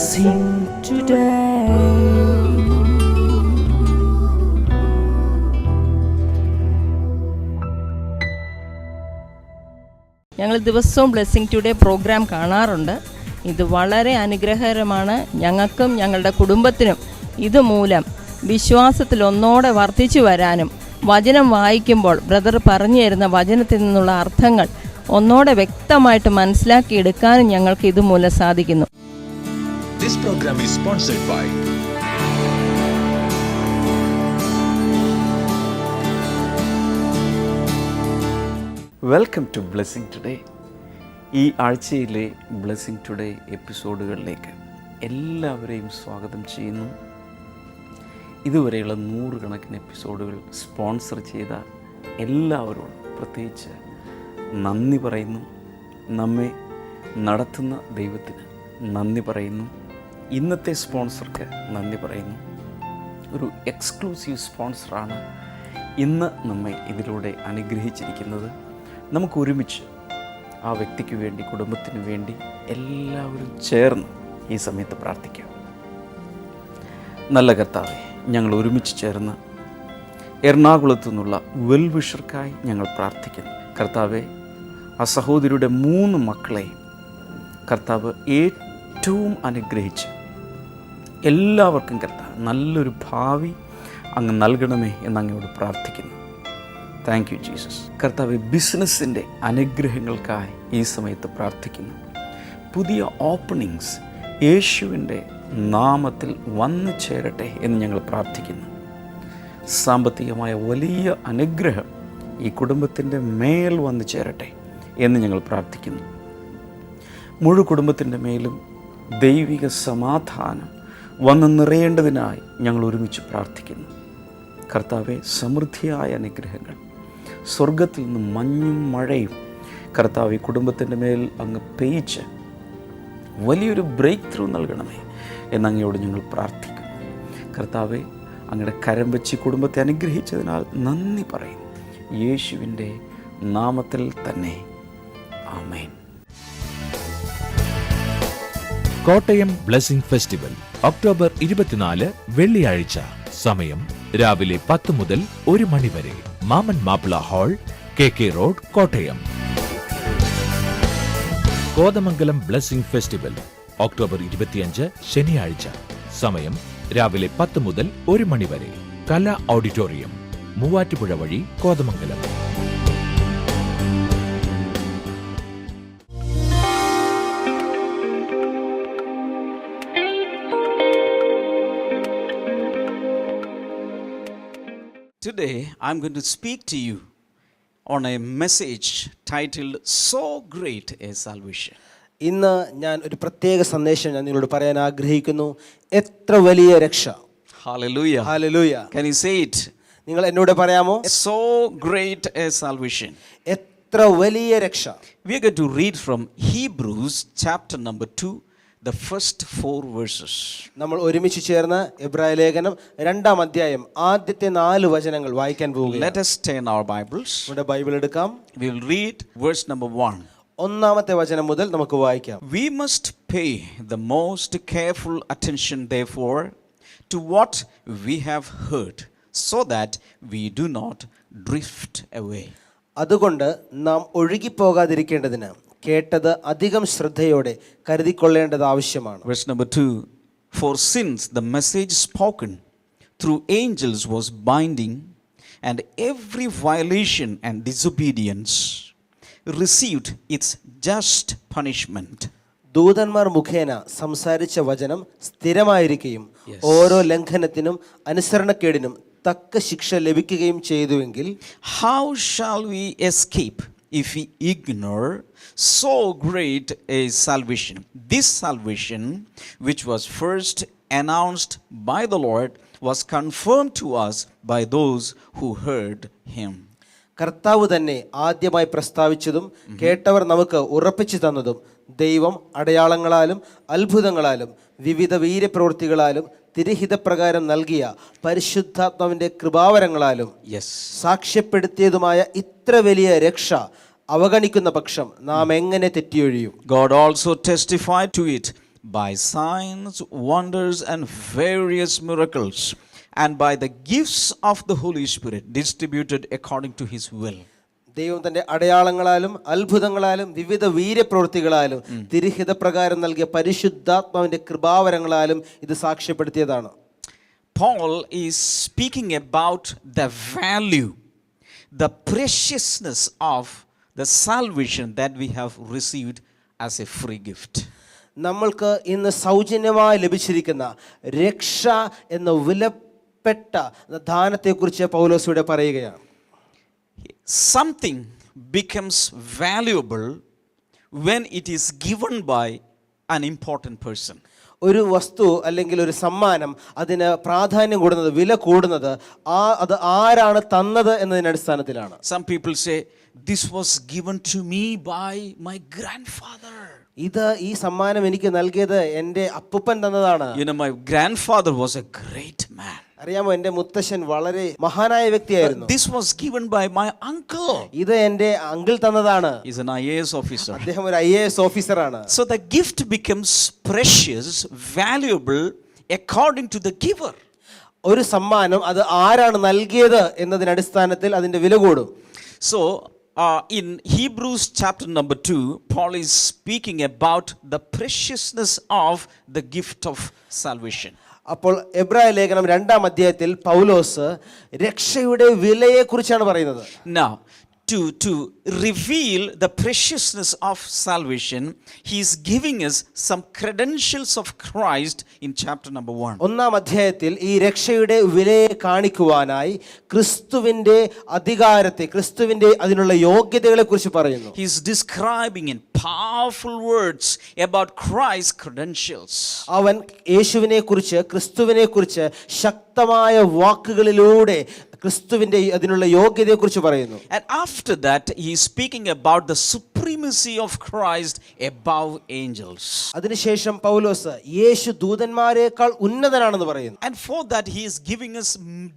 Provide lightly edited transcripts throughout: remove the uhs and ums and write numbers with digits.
blessing today. ഞങ്ങൾ ദിവസവും blessing today programme കാണാറുണ്ട്. ഇത് വളരെ അനുഗ്രഹകരമാണ്. ഞങ്ങൾക്കും ഞങ്ങളുടെ കുടുംബത്തിനും ഇതുമൂലം വിശ്വാസത്തിൽ ഒന്നോടെ വർദ്ധിച്ചു വരാനും വചനം വായിക്കുമ്പോൾ ബ്രദർ പറഞ്ഞു തരുന്ന വചനത്തിൽ നിന്നുള്ള അർത്ഥങ്ങൾ ഒന്നോടെ വ്യക്തമായിട്ട് മനസ്സിലാക്കിയെടുക്കാനും ഞങ്ങൾക്ക് ഇതുമൂലം സാധിക്കുന്നു. This program is sponsored by welcome to blessing today. ഈ ആഴ്ചയിലെ ബ്ലെസ്സിങ് ടുഡേ എപ്പിസോഡുകളിലേക്ക് എല്ലാവരെയും സ്വാഗതം ചെയ്യുന്നു. ഇതുവരെയുള്ള 100 കണക്കിന് എപ്പിസോഡുകൾ സ്പോൺസർ ചെയ്ത എല്ലാവരോടും പ്രത്യേകിച്ച് നന്ദി പറയുന്നു. നമ്മെ നടത്തുന്ന ദൈവത്തിന് നന്ദി പറയുന്നു. ഇന്നത്തെ സ്പോൺസർക്ക് നന്ദി പറയുന്നു. ഒരു എക്സ്ക്ലൂസീവ് സ്പോൺസറാണ് ഇന്ന് നമ്മെ ഇതിലൂടെ അനുഗ്രഹിച്ചിരിക്കുന്നത്. നമുക്ക് ഒരുമിച്ച് ആ വ്യക്തിക്ക് വേണ്ടി, കുടുംബത്തിന് വേണ്ടി എല്ലാവരും ചേർന്ന് ഈ സമയത്ത് പ്രാർത്ഥിക്കാം. നല്ല കർത്താവേ, ഞങ്ങൾ ഒരുമിച്ച് ചേർന്ന് എറണാകുളത്തു നിന്നുള്ള വെൽവിഷർക്കായി ഞങ്ങൾ പ്രാർത്ഥിക്കുന്നു. കർത്താവെ, ആ സഹോദരിയുടെ 3 മക്കളെ കർത്താവ് ഏറ്റവും അനുഗ്രഹിച്ച് എല്ലാവർക്കും കർത്താവ് നല്ലൊരു ഭാവി അങ്ങ് നൽകണമേ എന്നങ്ങയോട് പ്രാർത്ഥിക്കുന്നു. Thank you Jesus. കർത്താവ്, ബിസിനസ്സിൻ്റെ അനുഗ്രഹങ്ങൾക്കായി ഈ സമയത്ത് പ്രാർത്ഥിക്കുന്നു. പുതിയ ഓപ്പണിങ്സ് യേശുവിൻ്റെ നാമത്തിൽ വന്നു ചേരട്ടെ എന്ന് ഞങ്ങൾ പ്രാർത്ഥിക്കുന്നു. സാമ്പത്തികമായ വലിയ അനുഗ്രഹം ഈ കുടുംബത്തിൻ്റെ മേൽ വന്നു ചേരട്ടെ എന്ന് ഞങ്ങൾ പ്രാർത്ഥിക്കുന്നു. മുഴു കുടുംബത്തിൻ്റെ മേലും ദൈവിക സമാധാനം വന്ന് നിറയേണ്ടതിനായി ഞങ്ങൾ ഒരുമിച്ച് പ്രാർത്ഥിക്കുന്നു. കർത്താവെ, സമൃദ്ധിയായ അനുഗ്രഹങ്ങൾ സ്വർഗത്തിൽ നിന്ന് മഞ്ഞും മഴയും കർത്താവ് ഈ കുടുംബത്തിൻ്റെ മേൽ അങ്ങ് പെയ്ച്ച് വലിയൊരു ബ്രേക്ക് ത്രൂ നൽകണമേ എന്നങ്ങയോട് ഞങ്ങൾ പ്രാർത്ഥിക്കുന്നു. കർത്താവെ, അങ്ങയുടെ കരം വെച്ച് കുടുംബത്തെ അനുഗ്രഹിച്ചതിനാൽ നന്ദി പറയുന്നു. യേശുവിൻ്റെ നാമത്തിൽ തന്നെ, ആമേൻ. കോട്ടയം ബ്ലെസ്സിംഗ് ഫെസ്റ്റിവൽ ഒക്ടോബർ 24 വെള്ളിയാഴ്ച. സമയം രാവിലെ 10 മുതൽ 1 മണി വരെ. മാമൻ Mappila hall, KK road, Kottayam. Kothamangalam blessing festival October 25 ശനിയാഴ്ച. സമയം രാവിലെ 10 മുതൽ 1 മണി വരെ. കലാ ഓഡിറ്റോറിയം, മൂവാറ്റുപുഴ വഴി, Kothamangalam. Today, I'm going to speak to you on a message titled So Great a Salvation. ഇന്ന് ഞാൻ ഒരു പ്രത്യേക സന്ദേശം ഞാൻ നിങ്ങളോട് പറയാൻ ആഗ്രഹിക്കുന്നു. എത്ര വലിയ രക്ഷ. Hallelujah. Hallelujah. Can you say it? നിങ്ങൾ എന്നോട് പറയാമോ? So great a salvation. എത്ര വലിയ രക്ഷ. We are going to read from Hebrews chapter number 2, the first 4 verses. നമ്മൾ ഒരുമിച്ച് ചേർന്ന് എബ്രായ ലേഖനം 2-ാം അധ്യായം ആദ്യത്തെ 4 വചനങ്ങൾ വായിക്കാൻ പോകുകയാണ്. Let us turn our Bibles. നമ്മുടെ ബൈബിൾ എടുക്കാം. We will read verse number 1. 1-ാമത്തെ വചനം മുതൽ നമുക്ക് വായിക്കാം. We must pay the most careful attention, therefore, to what we have heard, so that we do not drift away. അതുകൊണ്ട് നാം ഒഴുകിപ്പോകാതിരിക്കേണ്ടതിന് കേട്ടത് അധികം ശ്രദ്ധയോടെ കരുതിക്കൊള്ളേണ്ടത് ആവശ്യമാണ്. Verse number 2. For since the message spoken through angels was binding, and every violation and disobedience received its just punishment. ദൂതന്മാർ മുഖേന സംസാരിച്ച വചനം സ്ഥിരമായിരിക്കുകയും ഓരോ ലംഘനത്തിനും അനുസരണക്കേടിനും തക്ക ശിക്ഷ ലഭിക്കുകയും ചെയ്തുവെങ്കിൽ how shall we escape if we ignore so great a salvation? This salvation, which was first announced by the Lord, was confirmed to us by those who heard him. കർത്താവ് തന്നെ ആദ്യമായി പ്രസ്താവിച്ചതും കേട്ടവർ നമുക്ക് ഉറപ്പിച്ചു തന്നതും ദൈവം അടയാളങ്ങളാലും അത്ഭുതങ്ങളാലും വിവിധ വീര്യപ്രവൃത്തികളാലും തിരുഹിതപ്രകാരം നൽകിയ പരിശുദ്ധാത്മാവിന്റെ കൃപാവരങ്ങളാലും സാക്ഷ്യപ്പെടുത്തിയതുമായ ഇത്ര വലിയ രക്ഷ അവഗണിക്കുന്ന പക്ഷം നാം എങ്ങനെ തെറ്റിയൊഴിയും? God also testified to it by signs, wonders, and various miracles, and by the gifts of the Holy Spirit distributed according to his will. ദൈവം തന്റെ അടയാളങ്ങളാലും അത്ഭുതങ്ങളാലും വിവിധ വീര്യപ്രവൃത്തികളാലും തിരുഹിത പ്രകാരം നൽകിയ പരിശുദ്ധാത്മാവിന്റെ കൃപാവരങ്ങളാലും ഇത് സാക്ഷ്യപ്പെടുത്തിയതാണ്. Paul is speaking about the value, the preciousness of the salvation that we have received as a free gift. നമ്മൾക്ക് ഇന്ന് സൗജന്യമായി ലഭിച്ചിരിക്കുന്ന രക്ഷ എന്ന വിലപ്പെട്ട ദാനത്തെക്കുറിച്ച് പൗലോസ് ഇവിടെ പറയുകയാണ്. Something becomes valuable when it is given by an important person. ഒരു വസ്തു അല്ലെങ്കിൽ ഒരു സമ്മാനം അതിന് പ്രാധാന്യം കൂടുന്നത്, വില കൂടുന്നത് അത് ആരാണ് തന്നത് എന്നതിന്റെ അടിസ്ഥാനത്തിലാണ്. Some people say, this was given to me by my grandfather. ഇത് ഈ സമ്മാനം എനിക്ക് നൽകിയത് എൻ്റെ അപ്പൂപ്പൻ തന്നതാണ്. You know, my grandfather was a great man. അറിയാമോ, എൻ്റെ മുത്തശ്ശൻ വളരെ മഹാനായ വ്യക്തിയായിരുന്നു. This was given by my uncle. ഇത് എൻ്റെ അങ്കിൾ തന്നതാണ്. He's an IAS officer. അദ്ദേഹം ഒരു IAS ഓഫീസറാണ്. So the gift becomes precious, valuable according to the giver. ഒരു സമ്മാനം അത് ആരാണ് നൽകിയത് എന്നതിന്റെ അടിസ്ഥാനത്തിൽ അതിന്റെ വില കൂടും. So in Hebrews chapter number 2, Paul is speaking about the preciousness of the gift of salvation. അപ്പോൾ എബ്രായ ലേഖനം 2-ാം അധ്യായത്തിൽ പൗലോസ് രക്ഷയുടെ വിലയെക്കുറിച്ചാണ് പറയുന്നത്. Now, to reveal the preciousness of salvation, he is giving us some credentials of Christ in chapter number 1. 1-ാം അധ്യായത്തിൽ ഈ രക്ഷയുടെ വിലയെ കാണിക്കുവാനായി ക്രിസ്തുവിന്റെ അധികാരത്തെ, ക്രിസ്തുവിന്റെ അതിനുള്ള യോഗ്യതകളെ കുറിച്ച് പറയുന്നു. He is describing in powerful words about Christ's credentials. അവൻ യേശുവിനെ കുറിച്ച്, ക്രിസ്തുവിനെ കുറിച്ച് ശക്തമായ വാക്കുകളിലൂടെ ക്രിസ്തുവിന്റെ അതിനുള്ള യോഗ്യതയെക്കുറിച്ച് പറയുന്നു. And after that he is speaking about the supremacy of Christ above angels. അതിനുശേഷം പൗലോസ് യേശു ദൂതന്മാരെക്കാൾ ഉന്നതനാണെന്ന് പറയുന്നു. And for that he is giving us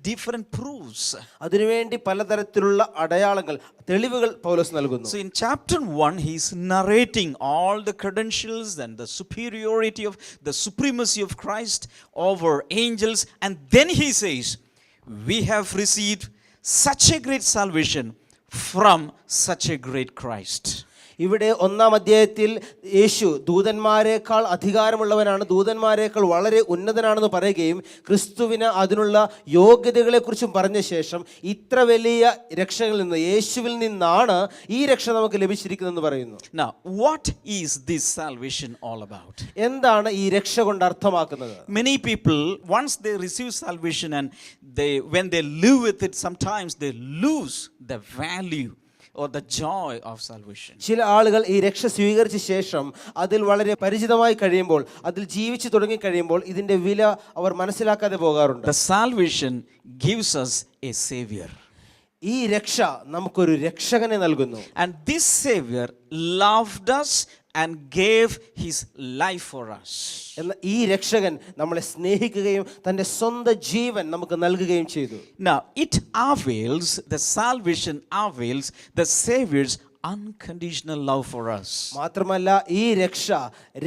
different proofs. അതിനുവേണ്ടി പലതരത്തിലുള്ള അടയാളങ്ങൾ, തെളിവുകൾ പൗലോസ് നൽകുന്നു. So in chapter 1 he is narrating all the credentials and the superiority of the supremacy of Christ over angels, and then he says, we have received such a great salvation from such a great Christ. ഇവിടെ 1-ാം അധ്യായത്തിൽ യേശു ദൂതന്മാരെക്കാൾ അധികാരമുള്ളവനാണ്, ദൂതന്മാരെക്കാൾ വളരെ ഉന്നതനാണെന്ന് പറയുകയും ക്രിസ്തുവിന് അതിനുള്ള യോഗ്യതകളെക്കുറിച്ചും പറഞ്ഞ ശേഷം ഇത്ര വലിയ രക്ഷകളിൽ നിന്ന്, യേശുവിൽ നിന്നാണ് ഈ രക്ഷ നമുക്ക് ലഭിച്ചിരിക്കുന്നതെന്ന് പറയുന്നു. Now, what is this salvation all about? എന്താണ് ഈ രക്ഷ കൊണ്ട് അർത്ഥമാക്കുന്നത്? Many people, once they receive salvation and when they live with it, sometimes they lose the value or the joy of salvation. ചില ആളുകൾ ഈ രക്ഷ സ്വീകരിച്ച ശേഷം അതിൽ വളരെ പരിചിതമായി കഴിയുമ്പോൾ, അതിൽ ജീവിച്ചു തുടങ്ങി കഴിയുമ്പോൾ ഇതിന്റെ വില അവർ മനസ്സിലാക്കാതെ പോകാറുണ്ട്. The salvation gives us a savior. ഈ രക്ഷ നമുക്കൊരു രക്ഷകനെ നൽകുന്നു. And this savior loved us and gave his life for us. എന്നാൽ ഈ രക്ഷകൻ നമ്മളെ സ്നേഹിക്കുകയും തന്റെ സ്വന്തം ജീവൻ നമുക്ക് നൽകുകയും ചെയ്തു. Now it avails, the salvation avails the savior's unconditional love for us. മാത്രമല്ല ഈ രക്ഷ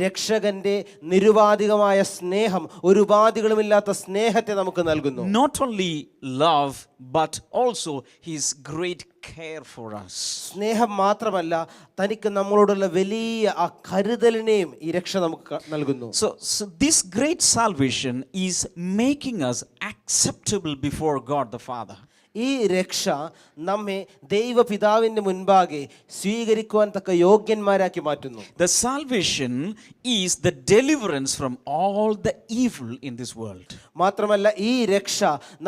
രക്ഷകന്റെ നിരുപാധികമായ സ്നേഹം, ഒരു ഉപാധികളുമില്ലാത്ത സ്നേഹത്തെ നമുക്ക് നൽകുന്നു. Not only love but also his great care for us. സ്നേഹം മാത്രമല്ല, തനിക്ക് നമ്മളോടുള്ള വലിയ ആ കരുതലിനെയും ഈ രക്ഷ നമുക്ക് നൽകുന്നു. So this great salvation is making us acceptable before God the Father. ഈ രക്ഷ നമ്മെ ദൈവപിതാവിന്റെ മുൻപാകെ സ്വീകരിക്കുവാൻ തക്ക യോഗ്യന്മാരാക്കി മാറ്റുന്നു. The salvation is the deliverance from all the evil in this world. മാത്രമല്ല ഈ രക്ഷ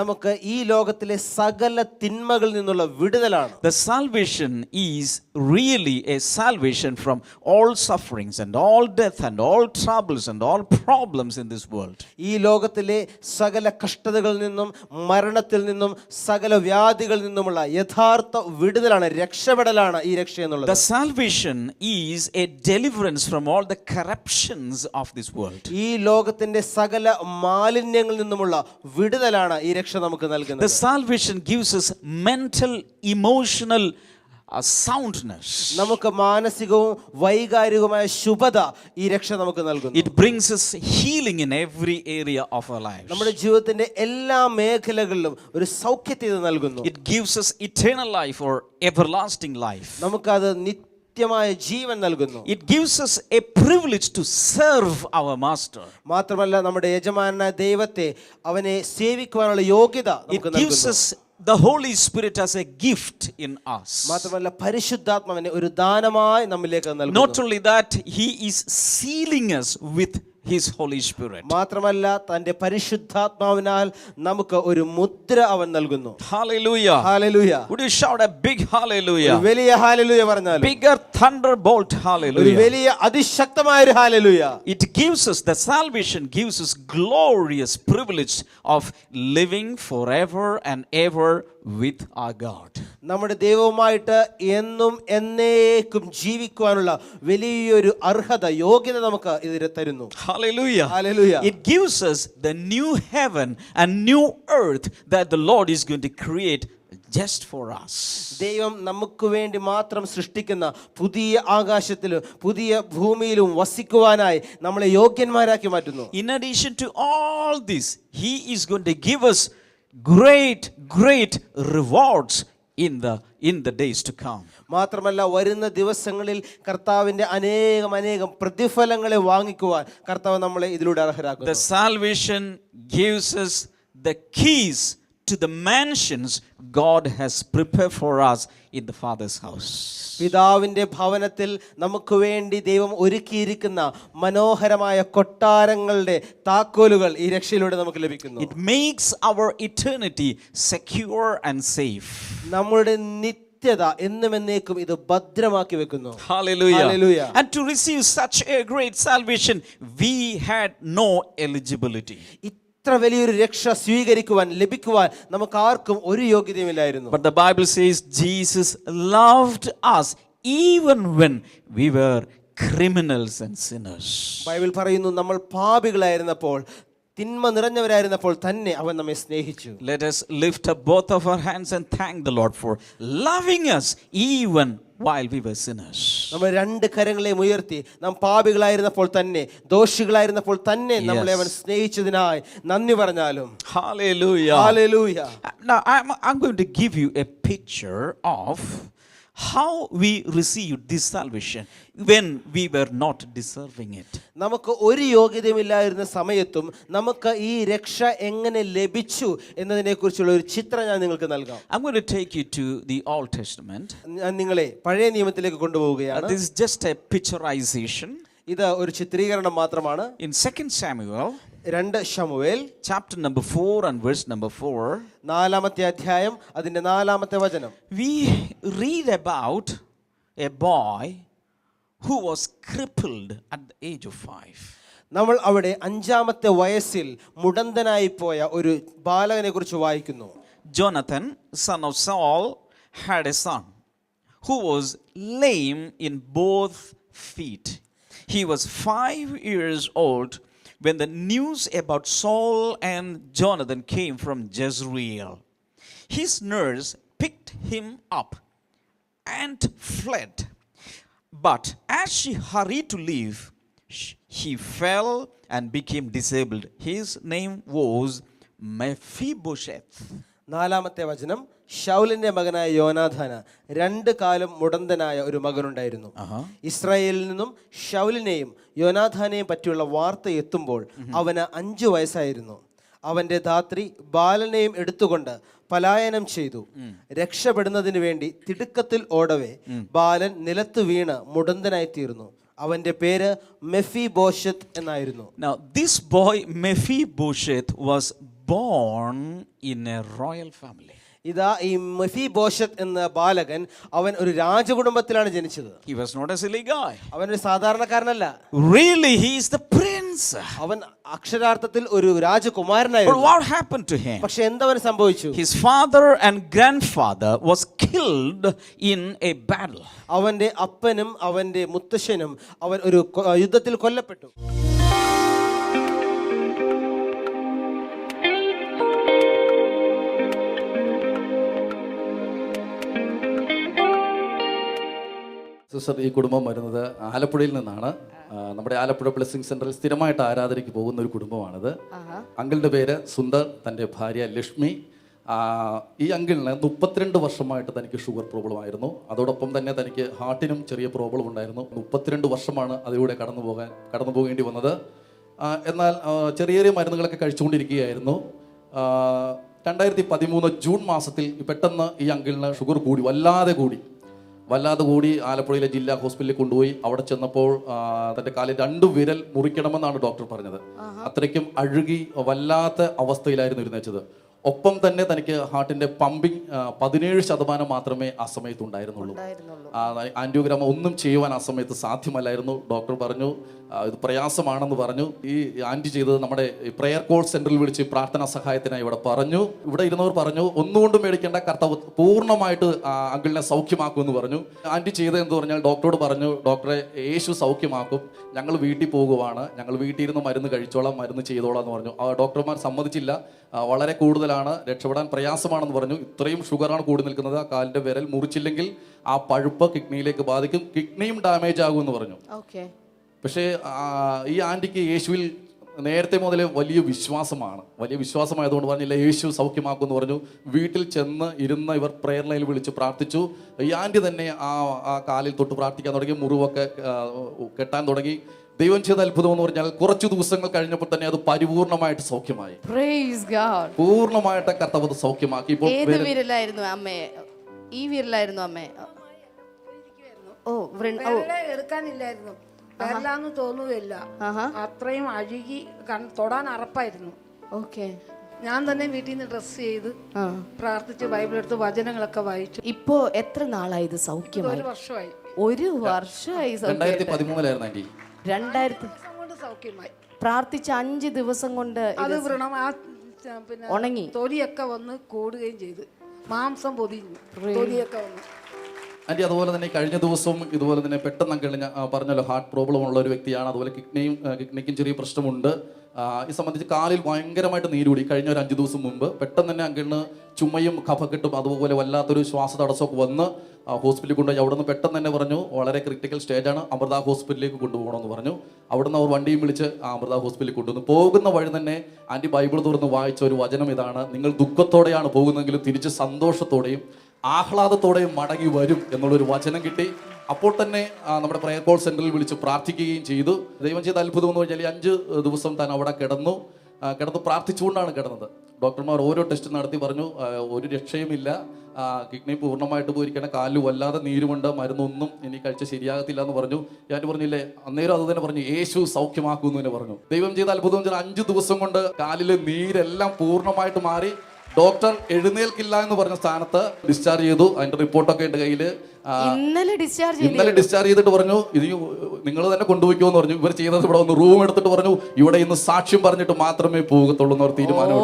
നമുക്ക് ഈ ലോകത്തിലെ സകല തിന്മകളിൽ നിന്നുള്ള വിടുതലാണ്. The salvation is really a salvation from all sufferings and all death and all troubles and all problems in this world. ഈ ലോകത്തിലെ സകല കഷ്ടതകളിൽ നിന്നും മരണത്തിൽ നിന്നും സകല വ്യാധികളിൽ നിന്നുമുള്ള യഥാർത്ഥ വിടുതലാണ്, രക്ഷപ്പെടലാണ് ഈ രക്ഷ എന്നുള്ളത്. The salvation is a deliverance from all the corruptions of this world. ഈ ലോകത്തിന്റെ സകല മാലിന്യങ്ങളിൽ നിന്നുമുള്ള വിടുതലാണ് ഈ രക്ഷ നമുക്ക് നൽകുന്നത്. The salvation gives us mental, emotional a soundness. നമുക്ക് മാനസികവും വൈകാരികവുമായ ശുഭത ഈ രക്ഷ നമുക്ക് നൽകുന്നു. It brings us healing in every area of our lives. നമ്മുടെ ജീവിതത്തിന്റെ എല്ലാ മേഖലകളിലും ഒരു സൗഖ്യത്തെ ഇത് നൽകുന്നു. It gives us eternal life or everlasting life. നമുക്കത് നിത്യമായ ജീവൻ നൽകുന്നു. It gives us a privilege to serve our master. മാത്രമല്ല നമ്മുടെ യജമാനായ ദൈവത്തെ അവനെ സേവിക്കുവാനുള്ള യോഗ്യത It നമുക്ക് gives നൽകുന്നു. us the Holy Spirit as a gift in us. മാത്രമല്ല പരിശുദ്ധാത്മാവിനെ ഒരു ദാനമായി നമ്മിലേക്ക് നൽകുന്നു. Not only that, he is sealing us with his Holy Spirit. മാത്രമല്ല തന്റെ പരിശുദ്ധാത്മാവിനാൽ നമുക്ക് ഒരു മുദ്ര അവൻ നൽകുന്നു. Hallelujah. Hallelujah. Would you shout a big hallelujah? ഒരു വലിയ ഹല്ലേലൂയ പറഞ്ഞാലും Bigger thunderbolt ഒരു hallelujah. വലിയ അതിശക്തമായ ഒരു hallelujah. It gives us, the salvation gives us glorious privilege of living forever and ever with our God. നമ്മുടെ ദൈവവുമായിട്ട് എന്നും എന്നേക്കും ജീവിക്കുവാനുള്ള വലിയൊരു അർഹത യോഗ്യത നമുക്ക് ഇത് തരുന്നു. Hallelujah. Hallelujah. It gives us the new heaven and new earth that the Lord is going to create just for us. ദൈവം നമുക്ക് വേണ്ടി മാത്രം സൃഷ്ടിക്കുന്ന പുതിയ ആകാശത്തിലും പുതിയ ഭൂമിയിലും വസിക്കുവാനായി നമ്മളെ യോഗ്യന്മാരാക്കി മാറ്റുന്നു. In addition to all this, he is going to give us great rewards in the days to come. മാത്രമല്ല വരുന്ന ദിവസങ്ങളിൽ കർത്താവിന്റെ അനേകം പ്രതിഫലങ്ങളെ വാങ്ങിക്കുവാൻ കർത്താവ് നമ്മളെ ഇതിലൂടെ അർഹരാക്കുന്നു. The salvation gives us the keys to the mansions God has prepared for us in the Father's house. പിതാവിന്റെ ഭവനത്തിൽ നമുക്ക് വേണ്ടി ദൈവം ഒരുക്കിയിരിക്കുന്ന മനോഹരമായ കൊട്ടാരങ്ങളുടെ താക്കോലുകൾ ഈ രക്ഷയിലൂടെ നമുക്ക് ലഭിക്കുന്നു. It makes our eternity secure and safe. നമ്മുടെ നിത്യത എന്നും എന്നേക്കും ഇത് ഭദ്രമാക്കി വെക്കുന്നു. Hallelujah. Hallelujah. And to receive such a great salvation, we had no eligibility. ഇത്ര വലിയൊരു രക്ഷ സ്വീകരിക്കുവാൻ ലഭിക്കുവാൻ നമുക്ക് ആർക്കും ഒരു യോഗ്യതയുമില്ലായിരുന്നു. But the Bible says Jesus loved us even when we were criminals and sinners. Bible പറയുന്നു നമ്മൾ പാപികളായിരുന്നപ്പോൾ തിന്മ നിറഞ്ഞവരായിരുന്നപ്പോൾ തന്നെ അവൻ നമ്മെ സ്നേഹിച്ചു. Let us lift up both of our hands and thank the Lord for loving us even while we were sinners. നമ്മൾ രണ്ട് കരങ്ങളെയും ഉയർത്തി നാം പാപികളായിരുന്നപ്പോൾ തന്നെ ദോഷികളായിരുന്നപ്പോൾ തന്നെ നമ്മളെ അവൻ സ്നേഹിച്ചതിനായി നന്ദി പറഞ്ഞാലും. Hallelujah. Hallelujah. Now I'm going to give you a picture of how we received this salvation when we were not deserving it. നമുക്ക് ഒരു യോഗ്യതയുമില്ലായിരുന്ന സമയത്തും നമുക്ക് ഈ രക്ഷ എങ്ങനെ ലഭിച്ചു എന്നതിനെക്കുറിച്ചുള്ള ഒരു ചിത്രം ഞാൻ നിങ്ങൾക്ക് നൽകാം. I'm going to take you to the Old Testament. ഞാൻ നിങ്ങളെ പഴയ നിയമത്തിലേക്ക് കൊണ്ടുപോവുകയാണ്. This is just a picturization. ഇത് ഒരു ചിത്രീകരണം മാത്രമാണ്. In 2 Samuel 2 Samuel chapter number 4 and verse number 4, 4-ാമത്തെ അധ്യായം അതിന്റെ 4-ാമത്തെ വചനം. we read about a boy who was crippled at the age of 5. നമ്മൾ അവിടെ 5-ാമത്തെ വയസ്സിൽ മുടന്തനായി പോയ ഒരു ബാലകനെ കുറിച്ച് വായിക്കുന്നു. Jonathan, son of Saul, had a son who was lame in both feet. He was 5 years old when the news about Saul and Jonathan came from Jezreel. His nurse picked him up and fled. But as she hurried to leave, he fell and became disabled. His name was Mephibosheth. 4-ാമത്തെ വചനം. ശൗലിന്റെ മകനായ യോനാഥാന് 2 കാലം മുടന്തനായ ഒരു മകനുണ്ടായിരുന്നു. ഇസ്രായേലിൽ നിന്നും ശൗലിനെയും യോനാഥാനെയും പറ്റിയുള്ള വാർത്ത എത്തുമ്പോൾ അവന് 5 വയസ്സായിരുന്നു. അവന്റെ ധാത്രി ബാലനെയും എടുത്തുകൊണ്ട് പലായനം ചെയ്തു. രക്ഷപ്പെടുന്നതിന് വേണ്ടി തിടുക്കത്തിൽ ഓടവേ ബാലൻ നിലത്ത് വീണ് മുടന്തനായി തീർന്നു. അവന്റെ പേര് മെഫിബോശത്ത് എന്നായിരുന്നു. Now this boy Mephibosheth was born in a royal family. ഇതാ ഈ മെഫിബോശത്ത് എന്ന ബാലകൻ അവൻ ഒരു രാജകുടുംബത്തിലാണ് ജനിച്ചത്. He was not a silly guy. അവൻ ഒരു സാധാരണക്കാരനല്ല. Really, he is the prince. അവൻ അക്ഷരാർത്ഥത്തിൽ ഒരു But രാജകുമാരനായിരുന്നു. what happened to him? പക്ഷെ എന്തവന് സംഭവിച്ചു? His father and grandfather was killed in a battle. അവന്റെ അപ്പനും അവന്റെ മുത്തശ്ശനും അവൻ ഒരു യുദ്ധത്തിൽ കൊല്ലപ്പെട്ടു. സിസ്റ്റർ, ഈ കുടുംബം വരുന്നത് ആലപ്പുഴയിൽ നിന്നാണ്. നമ്മുടെ ആലപ്പുഴ ബ്ലെസ്സിങ് സെന്ററിൽ സ്ഥിരമായിട്ട് ആരാധനയ്ക്ക് പോകുന്ന ഒരു കുടുംബമാണിത്. അങ്കിളിൻ്റെ പേര് സുന്ദർ, തൻ്റെ ഭാര്യ ലക്ഷ്മി. ഈ അങ്കിളിന് 32 വർഷമായിട്ട് തനിക്ക് ഷുഗർ പ്രോബ്ലം ആയിരുന്നു. അതോടൊപ്പം തന്നെ തനിക്ക് ഹാർട്ടിനും ചെറിയ പ്രോബ്ലം ഉണ്ടായിരുന്നു. 32 വർഷമാണ് അതിലൂടെ കടന്നു പോകേണ്ടി വന്നത്. എന്നാൽ ചെറിയ ചെറിയ മരുന്നുകളൊക്കെ കഴിച്ചുകൊണ്ടിരിക്കുകയായിരുന്നു. 2013 ജൂൺ മാസത്തിൽ പെട്ടെന്ന് ഈ അങ്കിളിന് ഷുഗർ വല്ലാതെ കൂടി ആലപ്പുഴയിലെ ജില്ലാ ഹോസ്പിറ്റലിൽ കൊണ്ടുപോയി. അവിടെ ചെന്നപ്പോൾ തൻ്റെ കാലിൽ 2 വിരൽ മുറിക്കണമെന്നാണ് ഡോക്ടർ പറഞ്ഞത്. അത്രയ്ക്കും അഴുകി വല്ലാത്ത അവസ്ഥയിലായിരുന്നു ഇരുന്നേച്ചത്. ഒപ്പം തന്നെ തനിക്ക് ഹാർട്ടിന്റെ പമ്പിങ് 17% മാത്രമേ ആ സമയത്ത് ഉണ്ടായിരുന്നുള്ളൂ. ആൻറ്റിയോഗ്രാം ഒന്നും ചെയ്യുവാൻ ആ സമയത്ത് സാധ്യമല്ലായിരുന്നു. ഡോക്ടർ പറഞ്ഞു ഇത് പ്രയാസമാണെന്ന് പറഞ്ഞു. ഈ ആൻറ്റി ചെയ്തത് നമ്മുടെ പ്രെയർ കോൾ സെന്ററിൽ വിളിച്ച് പ്രാർത്ഥനാ സഹായത്തിനായി ഇവിടെ ഇരുന്നവർ പറഞ്ഞു ഒന്നുകൊണ്ടും മേടിക്കേണ്ട, കർത്താവ് പൂർണ്ണമായിട്ട് അങ്കിളിനെ സൗഖ്യമാക്കുമെന്ന് പറഞ്ഞു. ആൻറ്റി ചെയ്തതെന്ന് പറഞ്ഞാൽ ഡോക്ടറോട് പറഞ്ഞു, ഡോക്ടറെ യേശു സൗഖ്യമാക്കും, ഞങ്ങൾ വീട്ടിൽ പോകുവാണ്, ഞങ്ങൾ വീട്ടിൽ ഇരുന്ന് മരുന്ന് കഴിച്ചോളാം, മരുന്ന് ചെയ്തോളാം എന്ന് പറഞ്ഞു. ഡോക്ടർമാർ സമ്മതിച്ചില്ല, വളരെ കൂടുതലാണ്, രക്ഷപ്പെടാൻ പ്രയാസമാണെന്ന് പറഞ്ഞു. ഇത്രയും ഷുഗറാണ് കൂടി നിൽക്കുന്നത്, ആ കാലിൻ്റെ വിരൽ മുറിച്ചില്ലെങ്കിൽ ആ പഴുപ്പ് കിഡ്നിയിലേക്ക് ബാധിക്കും, കിഡ്നിയും ഡാമേജ് ആകുമെന്ന് പറഞ്ഞു. പക്ഷേ ഈ ആൻറ്റിക്ക് യേശുവിൽ നേരത്തെ മുതലേ വലിയ വിശ്വാസമായതുകൊണ്ട് പറഞ്ഞില്ല യേശു സൗഖ്യമാക്കുമെന്ന് പറഞ്ഞു. വീട്ടിൽ ചെന്ന് ഇരുന്ന് ഇവർ പ്രെയർ ലൈനിൽ വിളിച്ച് പ്രാർത്ഥിച്ചു. ഈ ആൻറ്റി തന്നെ ആ കാലിൽ തൊട്ട് പ്രാർത്ഥിക്കാൻ തുടങ്ങി, മുറിവൊക്കെ കെട്ടാൻ തുടങ്ങി. ദൈവം ചെയ്ത അത്ഭുതം എന്ന് പറഞ്ഞാൽ കുറച്ച് ദിവസങ്ങൾ കഴിഞ്ഞപ്പോൾ തന്നെ അത് പരിപൂർണമായിട്ട് സൗഖ്യമായി. പൂർണ്ണമായിട്ട് കർത്താവ് സൗഖ്യമാക്കി. ഇപ്പോൾ എടുക്കാനില്ലായിരുന്നു, വരലാന്ന് തോന്നുകയില്ല, അത്രയും അഴുകി തൊടാൻ അറപ്പായിരുന്നു. ഞാൻ തന്നെ വീട്ടിൽ നിന്ന് ഡ്രസ് ചെയ്ത് പ്രാർത്ഥിച്ച് ബൈബിൾ എടുത്ത് വചനങ്ങളൊക്കെ വായിച്ചു. ഇപ്പോ എത്ര നാളായി ഇത് സൗഖ്യമായി? ഒരു വർഷമായി. 2000 സൗഖ്യമായി. പ്രാർത്ഥിച്ച 5 ദിവസം കൊണ്ട് അത് വ്രണം ഉണങ്ങി, തൊലിയൊക്കെ വന്ന് കൂടുകയും ചെയ്തു, മാംസം പൊതിഞ്ഞു, തൊലിയൊക്കെ വന്നു. ആൻറ്റി അതുപോലെ തന്നെ കഴിഞ്ഞ ദിവസവും ഇതുപോലെ തന്നെ പെട്ടെന്ന് അങ്കിളിന് പറഞ്ഞല്ലോ ഹാർട്ട് പ്രോബ്ലം ഉള്ള ഒരു വ്യക്തിയാണ്. അതുപോലെ കിഡ്നിക്കും ചെറിയ പ്രശ്നമുണ്ട്. ഇത് സംബന്ധിച്ച് കാലിൽ ഭയങ്കരമായിട്ട് നീരൂടി. കഴിഞ്ഞ ഒരു 5 ദിവസം മുമ്പ് പെട്ടെന്ന് തന്നെ അങ്കിളിന് ചുമയും കഫക്കെട്ടും അതുപോലെ വല്ലാത്തൊരു ശ്വാസ തടസ്സമൊക്കെ വന്ന് ഹോസ്പിറ്റലിൽ കൊണ്ടുപോയി. അവിടെ നിന്ന് പെട്ടെന്ന് തന്നെ പറഞ്ഞു വളരെ ക്രിട്ടിക്കൽ സ്റ്റേജാണ്, അമൃത ഹോസ്പിറ്റലിലേക്ക് കൊണ്ടുപോകണമെന്ന് പറഞ്ഞു. അവിടെ നിന്ന് അവർ വണ്ടിയും വിളിച്ച് അമൃത ഹോസ്പിറ്റലിൽ കൊണ്ടുവന്നു. പോകുന്ന വഴി തന്നെ ആൻറ്റി ബൈബിൾ തുറന്ന് വായിച്ച ഒരു വചനം ഇതാണ്: നിങ്ങൾ ദുഃഖത്തോടെയാണ് പോകുന്നതെങ്കിലും തിരിച്ച് സന്തോഷത്തോടെയും ആഹ്ലാദത്തോടെയും മടങ്ങി വരും എന്നുള്ളൊരു വചനം കിട്ടി. അപ്പോൾ തന്നെ നമ്മുടെ പ്രെയർ കോൾ സെന്ററിൽ വിളിച്ച് പ്രാർത്ഥിക്കുകയും ചെയ്തു. ദൈവം ചെയ്ത അത്ഭുതം എന്ന് പറഞ്ഞാൽ 5 ദിവസം താൻ അവിടെ കിടന്ന് പ്രാർത്ഥിച്ചുകൊണ്ടാണ് കിടന്നത്. ഡോക്ടർമാർ ഓരോ ടെസ്റ്റ് നടത്തി പറഞ്ഞു ഒരു രക്ഷയുമില്ല, കിഡ്നി പൂർണ്ണമായിട്ട് പോയിരിക്കണം, കാലിൽ വല്ലാതെ നീരുമുണ്ട്, മരുന്നൊന്നും ഇനി കഴിച്ച ശരിയാകത്തില്ല എന്ന് പറഞ്ഞു. ഞാൻ പറഞ്ഞില്ലേ, അന്നേരം അത് തന്നെ പറഞ്ഞു യേശു സൗഖ്യമാക്കുമെന്ന് തന്നെ പറഞ്ഞു. ദൈവം ചെയ്ത അത്ഭുതം എന്ന് വെച്ചാൽ 5 ദിവസം കൊണ്ട് കാലിലെ നീരെല്ലാം പൂർണ്ണമായിട്ട് മാറി. ഡോക്ടർ എഴുന്നേൽക്കില്ല എന്ന് പറഞ്ഞ സ്ഥാനത്ത് ഡിസ്ചാർജ് ചെയ്തു. അതിന്റെ റിപ്പോർട്ടൊക്കെ ഉണ്ട് കയ്യിൽ. ഇന്നലെ ഡിസ്ചാർജ് ചെയ്തിട്ട് പറഞ്ഞു ഇത് നിങ്ങൾ തന്നെ കൊണ്ടുപോയിക്കോ എന്ന് പറഞ്ഞു. ഇവർ ചെയ്തത് ഇവിടെ ഒന്ന് റൂം എടുത്തിട്ട് പറഞ്ഞു ഇവിടെ ഇന്ന് സാക്ഷ്യം പറഞ്ഞിട്ട് മാത്രമേ പോകത്തുള്ളൂ എന്നവർ തീരുമാനം.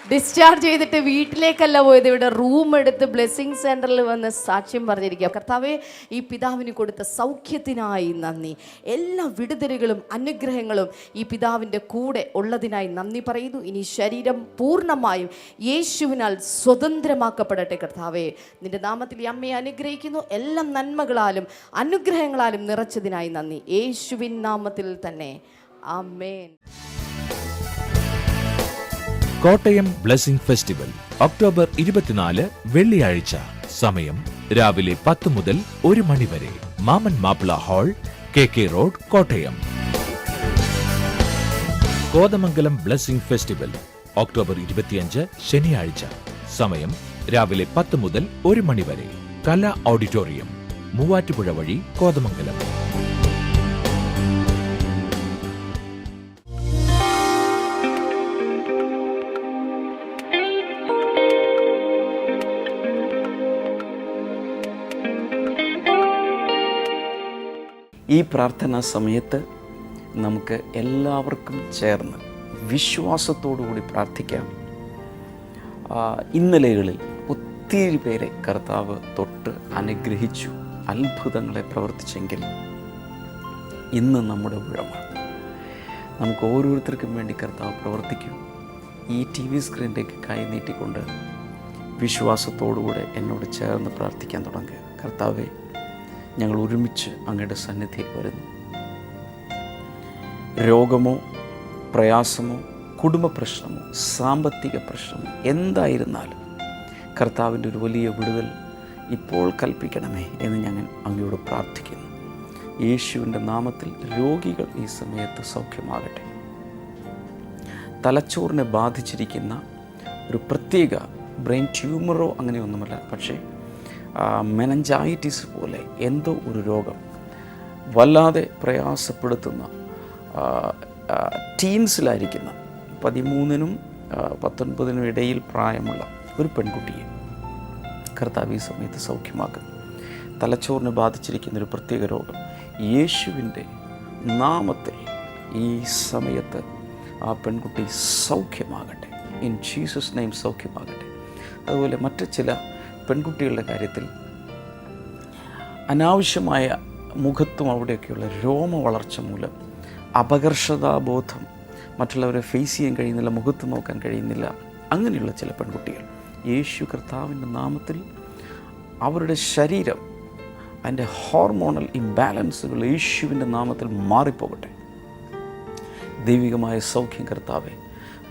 ഡിസ്ചാർജ് ചെയ്തിട്ട് വീട്ടിലേക്കല്ല പോയത്, ഇവിടെ റൂം എടുത്ത് ബ്ലെസ്സിങ് സെന്ററിൽ വന്ന് സാക്ഷ്യം പറഞ്ഞിരിക്കുക. കർത്താവേ, ഈ പിതാവിന് കൊടുത്ത സൗഖ്യത്തിനായി നന്ദി. എല്ലാ വിടുതലുകളും അനുഗ്രഹങ്ങളും ഈ പിതാവിൻ്റെ കൂടെ ഉള്ളതിനായി നന്ദി പറയുന്നു. ഇനി ശരീരം പൂർണ്ണമായും യേശുവിനാൽ സ്വതന്ത്രമാക്കപ്പെടട്ടെ. കർത്താവേ, നിന്റെ നാമത്തിൽ ഈ അമ്മയെ അനുഗ്രഹിക്കുന്നു. എല്ലാ നന്മകളാലും അനുഗ്രഹങ്ങളാലും നിറച്ചതിനായി നന്ദി. യേശുവിൻ നാമത്തിൽ തന്നെ ആമേൻ. കോട്ടയം ബ്ലെസ്സിംഗ് ഫെസ്റ്റിവൽ ഒക്ടോബർ 24 വെള്ളിയാഴ്ച. സമയം രാവിലെ 10 മുതൽ 1 മണി വരെ. മാമൻ Mappila hall, KK road, Kottayam. Kothamangalam blessing festival October 25 ശനിയാഴ്ച. സമയം രാവിലെ 10 മുതൽ 1 മണി വരെ. കലാ ഓഡിറ്റോറിയം, മൂവാറ്റുപുഴ വഴി, കോതമംഗലം. ഈ പ്രാർത്ഥനാ സമയത്ത് നമുക്ക് എല്ലാവർക്കും ചേർന്ന് വിശ്വാസത്തോടുകൂടി പ്രാർത്ഥിക്കാം. ഇന്നലെകളിൽ ഒത്തിരി പേരെ കർത്താവ് തൊട്ട് അനുഗ്രഹിച്ചു, അത്ഭുതങ്ങളെ പ്രവർത്തിച്ചെങ്കിൽ ഇന്ന് നമ്മുടെ ഊഴമാണ്. നമുക്ക് ഓരോരുത്തർക്കും വേണ്ടി കർത്താവ് പ്രവർത്തിക്കും. ഈ TV സ്ക്രീനിലേക്ക് കൈ നീട്ടിക്കൊണ്ട് വിശ്വാസത്തോടുകൂടെ എന്നോട് ചേർന്ന് പ്രാർത്ഥിക്കാൻ തുടങ്ങുക. കർത്താവെ, ഞങ്ങൾ ഒരുമിച്ച് അങ്ങയുടെ സന്നിധിയിൽ വരുന്നു. രോഗമോ പ്രയാസമോ കുടുംബ പ്രശ്നമോ സാമ്പത്തിക പ്രശ്നമോ എന്തായിരുന്നാലും കർത്താവിൻ്റെ ഒരു വലിയ വിടുതൽ ഇപ്പോൾ കൽപ്പിക്കണമേ എന്ന് ഞങ്ങൾ അങ്ങയോട് പ്രാർത്ഥിക്കുന്നു. യേശുവിൻ്റെ നാമത്തിൽ രോഗികൾ ഈ സമയത്ത് സൗഖ്യമാകട്ടെ. തലച്ചോറിനെ ബാധിച്ചിരിക്കുന്ന ഒരു പ്രത്യേക ബ്രെയിൻ ട്യൂമറോ അങ്ങനെയൊന്നുമല്ല, പക്ഷേ മെനഞ്ചൈറ്റിസ് പോലെ എന്തോ ഒരു രോഗം വല്ലാതെ പ്രയാസപ്പെടുത്തുന്ന ടീൻസിലായിരിക്കുന്ന 13-നും 19-നും ഇടയിൽ പ്രായമുള്ള ഒരു പെൺകുട്ടിയെ കർത്താവ് ഈ സമയത്ത് സൗഖ്യമാക്കുന്നു. തലച്ചോറിനെ ബാധിച്ചിരിക്കുന്ന ഒരു പ്രത്യേക രോഗം യേശുവിൻ്റെ നാമത്തിൽ ഈ സമയത്ത് ആ പെൺകുട്ടി സൗഖ്യമാകട്ടെ. ഇൻ ജീസസ് നെയിം സൗഖ്യമാകട്ടെ. അതുപോലെ മറ്റ് ചില പെൺകുട്ടികളുടെ കാര്യത്തിൽ അനാവശ്യമായ മുഖത്തും അവിടെയൊക്കെയുള്ള രോമ വളർച്ച മൂലം അപകർഷതാബോധം, മറ്റുള്ളവരെ ഫേസ് ചെയ്യാൻ കഴിയുന്നില്ല, മുഖത്ത് നോക്കാൻ കഴിയുന്നില്ല, അങ്ങനെയുള്ള ചില പെൺകുട്ടികൾ യേശു കർത്താവിൻ്റെ നാമത്തിൽ അവരുടെ ശരീരം അതിൻ്റെ ഹോർമോണൽ ഇംബാലൻസുകൾ യേശുവിൻ്റെ നാമത്തിൽ മാറിപ്പോകട്ടെ. ദൈവികമായ സൗഖ്യം കർത്താവെ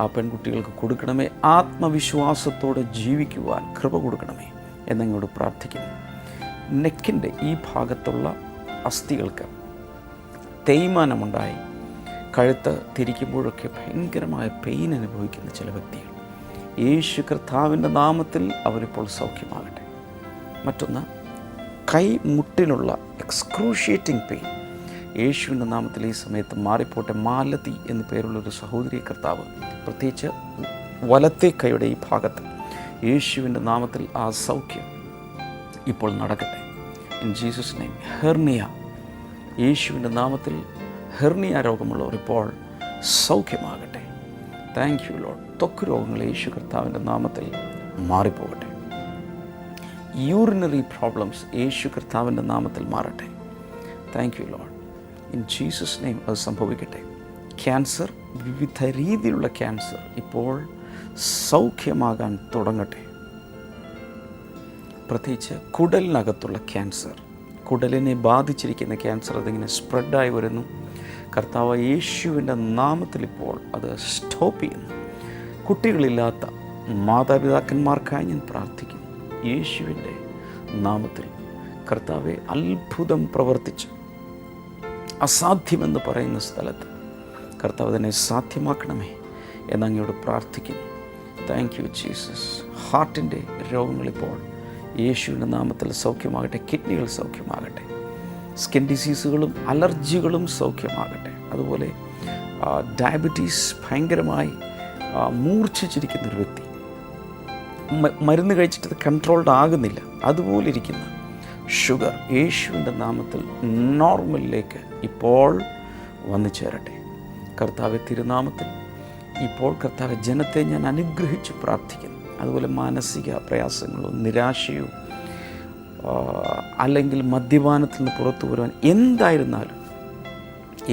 ആ പെൺകുട്ടികൾക്ക് കൊടുക്കണമേ. ആത്മവിശ്വാസത്തോടെ ജീവിക്കുവാൻ കൃപ കൊടുക്കണമേ എന്നങ്ങോട് പ്രാർത്ഥിക്കുന്നു. നെക്കിൻ്റെ ഈ ഭാഗത്തുള്ള അസ്ഥികൾക്ക് തേയ്മാനമുണ്ടായി കഴുത്ത് തിരിക്കുമ്പോഴൊക്കെ ഭയങ്കരമായ പെയിൻ അനുഭവിക്കുന്ന ചില വ്യക്തികൾ യേശു കർത്താവിൻ്റെ നാമത്തിൽ അവരിപ്പോൾ സൗഖ്യമാകട്ടെ. മറ്റൊന്ന്, കൈമുട്ടിനുള്ള എക്സ്ക്രൂഷിയേറ്റിംഗ് പെയിൻ യേശുവിൻ്റെ നാമത്തിൽ ഈ സമയത്ത് മാറിപ്പോട്ടെ. മാലതി എന്നു പേരുള്ളൊരു സഹോദരി കർത്താവ് പ്രത്യേകിച്ച് വലത്തെ കൈയുടെ ഈ ഭാഗത്ത് യേശുവിൻ്റെ നാമത്തിൽ ആ സൗഖ്യം ഇപ്പോൾ നടക്കട്ടെ. In Jesus name. ഹെർണിയ, യേശുവിൻ്റെ നാമത്തിൽ ഹെർണിയ രോഗമുള്ളവർ ഇപ്പോൾ സൗഖ്യമാകട്ടെ. Thank you Lord. ത്വക്ക് രോഗങ്ങൾ യേശു കർത്താവിൻ്റെ നാമത്തിൽ മാറിപ്പോകട്ടെ. യൂറിനറി പ്രോബ്ലംസ് യേശു കർത്താവിൻ്റെ നാമത്തിൽ മാറട്ടെ. Thank you Lord. In Jesus name അത് സംഭവിക്കട്ടെ. ക്യാൻസർ, വിവിധ രീതിയിലുള്ള ക്യാൻസർ ഇപ്പോൾ സൗഖ്യമാകാൻ തുടങ്ങട്ടെ. പ്രത്യേകിച്ച് കുടലിനകത്തുള്ള ക്യാൻസർ, കുടലിനെ ബാധിച്ചിരിക്കുന്ന ക്യാൻസർ അതിങ്ങനെ സ്പ്രെഡായി വരുന്നു. കർത്താവ് യേശുവിൻ്റെ നാമത്തിൽ ഇപ്പോൾ അത് സ്റ്റോപ്പ് ചെയ്യുന്നു. കുട്ടികളില്ലാത്ത മാതാപിതാക്കന്മാർക്കായി ഞാൻ പ്രാർത്ഥിക്കുന്നു. യേശുവിൻ്റെ നാമത്തിൽ കർത്താവെ അത്ഭുതം പ്രവർത്തിച്ച് അസാധ്യമെന്ന് പറയുന്ന സ്ഥലത്ത് കർത്താവ് തന്നെ സാധ്യമാക്കണമേ എന്നങ്ങയോട് പ്രാർത്ഥിക്കുന്നു. Thank you Jesus. ഹാർട്ടിൻ്റെ രോഗങ്ങളിപ്പോൾ യേശുവിൻ്റെ നാമത്തിൽ സൗഖ്യമാകട്ടെ. കിഡ്നികൾ സൗഖ്യമാകട്ടെ. സ്കിൻ ഡിസീസുകളും അലർജികളും സൗഖ്യമാകട്ടെ. അതുപോലെ ഡയബറ്റീസ് ഭയങ്കരമായി മൂർച്ഛിച്ചിരിക്കുന്നൊരു വ്യക്തി, മരുന്ന് കഴിച്ചിട്ട് കൺട്രോൾഡ് ആകുന്നില്ല, അതുപോലെ ഇരിക്കുന്ന ഷുഗർ യേശുവിൻ്റെ നാമത്തിൽ നോർമലിലേക്ക് ഇപ്പോൾ വന്നു ചേരട്ടെ. കർത്താവെ തിരുനാമത്തിൽ ഇപ്പോൾ കർത്താവ് ജനത്തെ ഞാൻ അനുഗ്രഹിച്ച് പ്രാർത്ഥിക്കുന്നു. അതുപോലെ മാനസിക പ്രയാസങ്ങളോ നിരാശയോ അല്ലെങ്കിൽ മദ്യപാനത്തിൽ നിന്ന് പുറത്തു വരുവാൻ എന്തായിരുന്നാലും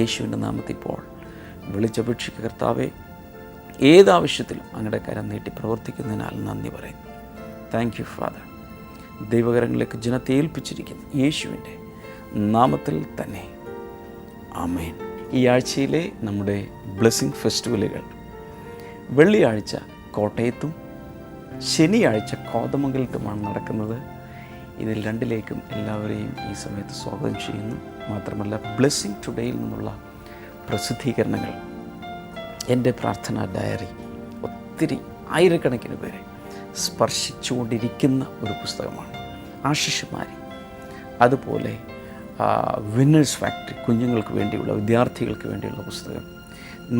യേശുവിൻ്റെ നാമത്തിൽ ഇപ്പോൾ വിളിച്ചപേക്ഷിക്കുക. കർത്താവെ ഏതാവശ്യത്തിലും അങ്ങയുടെ കരം നീട്ടി പ്രവർത്തിക്കുന്നതിനാൽ നന്ദി പറയുന്നു. Thank you father. ദൈവകരങ്ങളിലേക്ക് ജനത്തെ ഏൽപ്പിച്ചിരിക്കുന്നു യേശുവിൻ്റെ നാമത്തിൽ തന്നെ. ആമേൻ. ഈ ആഴ്ചയിലെ നമ്മുടെ ബ്ലെസ്സിങ് ഫെസ്റ്റിവലുകൾ വെള്ളിയാഴ്ച കോട്ടയത്തും ശനിയാഴ്ച കോതമംഗലത്തുമാണ് നടക്കുന്നത്. ഇതിൽ രണ്ടിലേക്കും എല്ലാവരെയും ഈ സമയത്ത് സ്വാഗതം ചെയ്യുന്നു. മാത്രമല്ല ബ്ലെസ്സിങ് ടുഡേയിൽ നിന്നുള്ള പ്രസിദ്ധീകരണങ്ങൾ, എൻ്റെ പ്രാർത്ഥനാ ഡയറി ഒത്തിരി ആയിരക്കണക്കിന് പേരെ സ്പർശിച്ചുകൊണ്ടിരിക്കുന്ന ഒരു പുസ്തകമാണ്. ആശിഷുമാരി, അതുപോലെ വിന്നേഴ്സ് ഫാക്ടറി, കുഞ്ഞുങ്ങൾക്ക് വേണ്ടിയുള്ള വിദ്യാർത്ഥികൾക്ക് വേണ്ടിയുള്ള പുസ്തകം,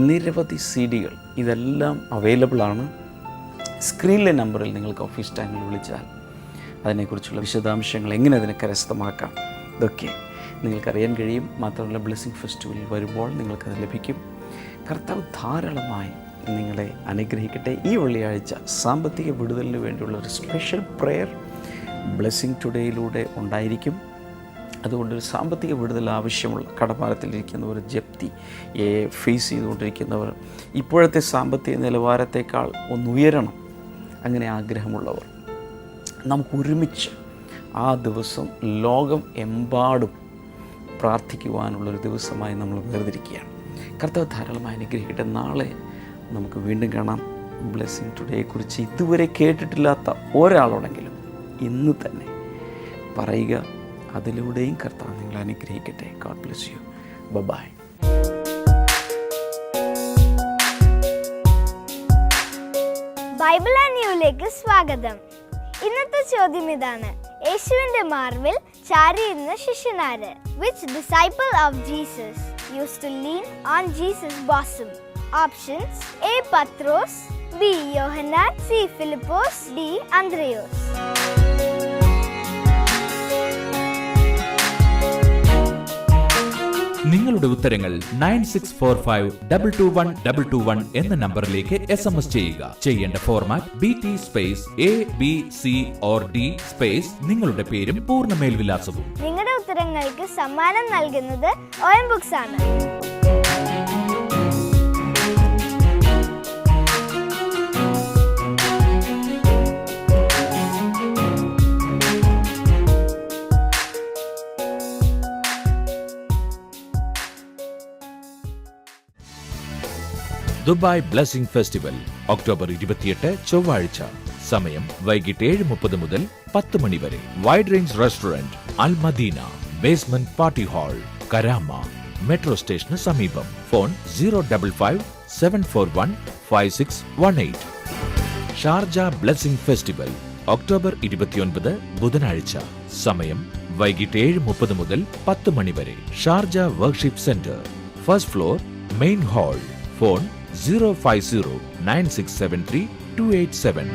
നിരവധി CD-കൾ ഇതെല്ലാം അവൈലബിളാണ്. സ്ക്രീനിലെ നമ്പറിൽ നിങ്ങൾക്ക് ഓഫീസ് ടൈമിൽ വിളിച്ചാൽ അതിനെക്കുറിച്ചുള്ള വിശദാംശങ്ങൾ, എങ്ങനെ അതിനെ കരസ്ഥമാക്കാം, ഇതൊക്കെ നിങ്ങൾക്കറിയാൻ കഴിയും. മാത്രമല്ല ബ്ലെസ്സിങ് ഫെസ്റ്റിവലിൽ വരുമ്പോൾ നിങ്ങൾക്കത് ലഭിക്കും. കർത്താവ് ധാരാളമായി നിങ്ങളെ അനുഗ്രഹിക്കട്ടെ. ഈ വെള്ളിയാഴ്ച സാമ്പത്തിക വിടുതലിന് വേണ്ടിയുള്ള ഒരു സ്പെഷ്യൽ പ്രെയർ ബ്ലെസ്സിങ് ടുഡേയിലൂടെ ഉണ്ടായിരിക്കും. അതുകൊണ്ടൊരു സാമ്പത്തിക വിടുതൽ ആവശ്യമുള്ള, കടഭാരത്തിലിരിക്കുന്നവർ, ജപ്തിയെ ഫേസ് ചെയ്തുകൊണ്ടിരിക്കുന്നവർ, ഇപ്പോഴത്തെ സാമ്പത്തിക നിലവാരത്തേക്കാൾ ഒന്നുയരണം, അങ്ങനെ ആഗ്രഹമുള്ളവർ, നമുക്ക് ഒരുമിച്ച് ആ ദിവസം ലോകം എമ്പാടും പ്രാർത്ഥിക്കുവാനുള്ളൊരു ദിവസമായി നമ്മൾ വേർതിരിക്കുകയാണ്. കർത്താവ് ധാരാളമായി അനുഗ്രഹിക്കട്ടെ. നാളെ നമുക്ക് വീണ്ടും കാണാം. ബ്ലെസ്സിങ് ടുഡേയെക്കുറിച്ച് ഇതുവരെ കേട്ടിട്ടില്ലാത്ത ഒരാളോടെങ്കിലും ഇന്ന് തന്നെ പറയുക. അതിലൂടെയും കർത്താവ് നിങ്ങളെ അനുഗ്രഹിക്കട്ടെ. God bless you. Bye. Bible and ന്യൂയിലേക്ക് സ്വാഗതം. ഇന്നത്തെ ചോദ്യം ഇതാണ്: യേശുവിന്റെ മാർവിൽ ചാരിയിരുന്ന ശിഷ്യനാര്? Which disciple of Jesus used to lean on Jesus' bosom? Options: A. Patros, B. Yohanan, C. Philippos, D. Andreas. നിങ്ങളുടെ ഉത്തരങ്ങൾ 9645221221 എന്ന നമ്പറിലേക്ക് SMS ചെയ്യുക. ചെയ്യേണ്ട format BT space ABC or D space നിങ്ങളുടെ പേരും പൂർണ്ണ മേൽവിലാസവും. നിങ്ങളുടെ ഉത്തരങ്ങൾക്ക് സമ്മാനം നൽകുന്നത് OM ബുക്സ് ആണ്. ദുബായ് ബ്ലെസ്സിംഗ് ഫെസ്റ്റിവൽ ഒക്ടോബർ 28 ചൊവ്വാഴ്ച. സമയം വൈകിട്ട് 7:30 മുതൽ 10 മണി വരെ. Wide range restaurant Al Madina, basement party hall, Karama, metro സ്റ്റേഷന് സമീപം. Phone 055-741-5618. Sharjah blessing festival October 29 ബുധനാഴ്ച. സമയം വൈകിട്ട് 7:30 മുതൽ 10 മണി വരെ. Sharjah worship centre, first floor, main hall. Phone 050-9673-287.